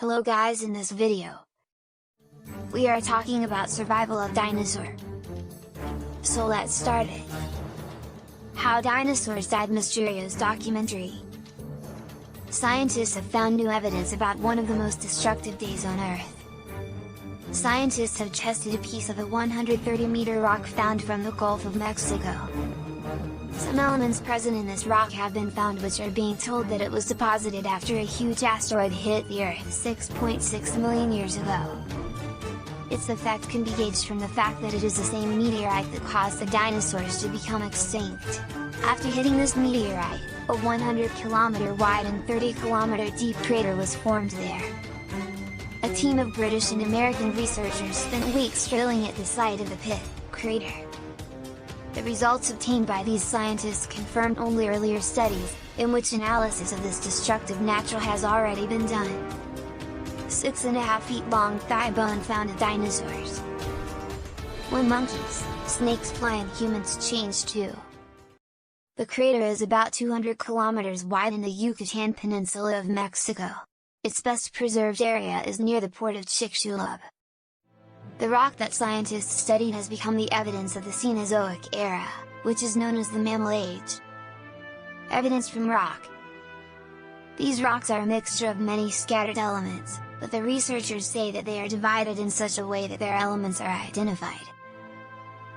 Hello guys, in this video, we are talking about survival of dinosaur. So let's start it. How dinosaurs died mysterious documentary. Scientists have found new evidence about one of the most destructive days on Earth. Scientists have tested a piece of a 130-meter rock found from the Gulf of Mexico. Some elements present in this rock have been found which are being told that it was deposited after a huge asteroid hit the Earth 6.6 million years ago. Its effect can be gauged from the fact that it is the same meteorite that caused the dinosaurs to become extinct. After hitting this meteorite, a 100-kilometer wide and 30-kilometer deep crater was formed there. A team of British and American researchers spent weeks drilling at the site of the crater. The results obtained by these scientists confirmed only earlier studies, in which analysis of this destructive natural has already been done. 6.5 feet long thigh bone found in dinosaurs. When monkeys, snakes fly and humans change too. The crater is about 200 kilometers wide in the Yucatan Peninsula of Mexico. Its best preserved area is near the port of Chicxulub. The rock that scientists studied has become the evidence of the Cenozoic era, which is known as the Mammal Age. Evidence from rock. These rocks are a mixture of many scattered elements, but the researchers say that they are divided in such a way that their elements are identified.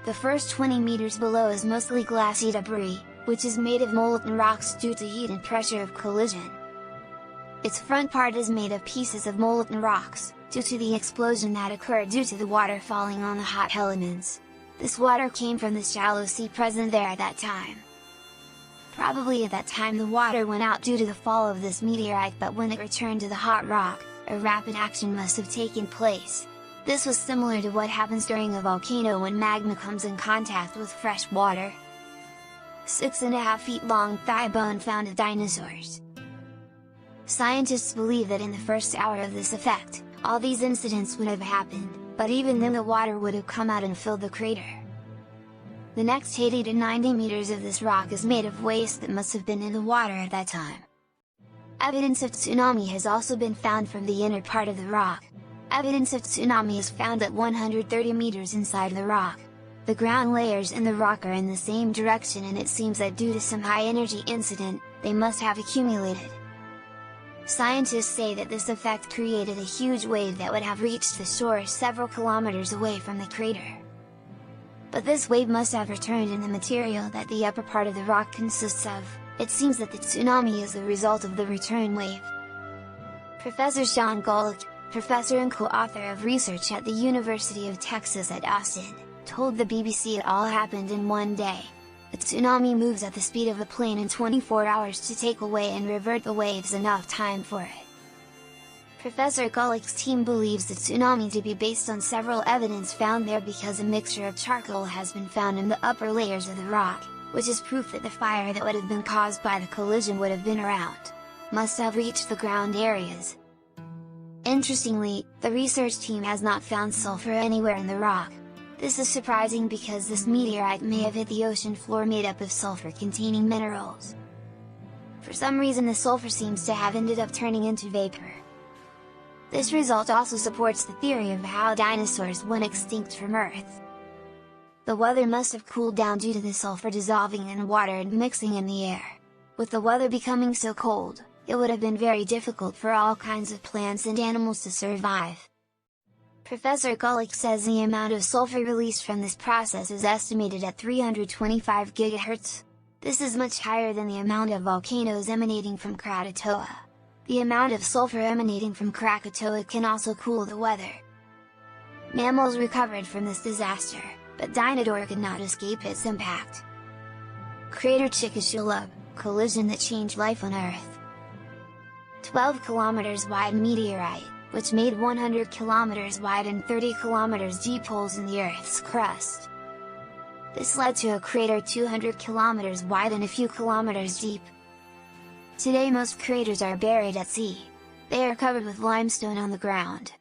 The first 20 meters below is mostly glassy debris, which is made of molten rocks due to heat and pressure of collision. Its front part is made of pieces of molten rocks, due to the explosion that occurred due to the water falling on the hot elements. This water came from the shallow sea present there at that time. Probably at that time the water went out due to the fall of this meteorite, but when it returned to the hot rock, a rapid action must have taken place. This was similar to what happens during a volcano when magma comes in contact with fresh water. 6.5 feet long thigh bone found in dinosaurs. Scientists believe that in the first hour of this effect, all these incidents would have happened, but even then the water would have come out and filled the crater. The next 80 to 90 meters of this rock is made of waste that must have been in the water at that time. Evidence of tsunami has also been found from the inner part of the rock. Evidence of tsunami is found at 130 meters inside the rock. The ground layers in the rock are in the same direction, and it seems that due to some high-energy incident, they must have accumulated. Scientists say that this effect created a huge wave that would have reached the shore several kilometers away from the crater. But this wave must have returned in the material that the upper part of the rock consists of. It seems that the tsunami is the result of the return wave. Professor Sean Golick, professor and co-author of research at the University of Texas at Austin, told the BBC it all happened in one day. A tsunami moves at the speed of a plane in 24 hours to take away and revert the waves enough time for it. Professor Golick's team believes the tsunami to be based on several evidence found there because a mixture of charcoal has been found in the upper layers of the rock, which is proof that the fire that would have been caused by the collision would have been around, must have reached the ground areas. Interestingly, the research team has not found sulfur anywhere in the rock. This is surprising because this meteorite may have hit the ocean floor made up of sulfur-containing minerals. For some reason the sulfur seems to have ended up turning into vapor. This result also supports the theory of how dinosaurs went extinct from Earth. The weather must have cooled down due to the sulfur dissolving in water and mixing in the air. With the weather becoming so cold, it would have been very difficult for all kinds of plants and animals to survive. Professor Golick says the amount of sulfur released from this process is estimated at 325 GHz. This is much higher than the amount of volcanoes emanating from Krakatoa. The amount of sulfur emanating from Krakatoa can also cool the weather. Mammals recovered from this disaster, but Dinosaur could not escape its impact. Crater Chicxulub, collision that changed life on Earth. 12 kilometers wide meteorite, which made 100 kilometers wide and 30 kilometers deep holes in the Earth's crust. This led to a crater 200 kilometers wide and a few kilometers deep. Today most craters are buried at sea. They are covered with limestone on the ground.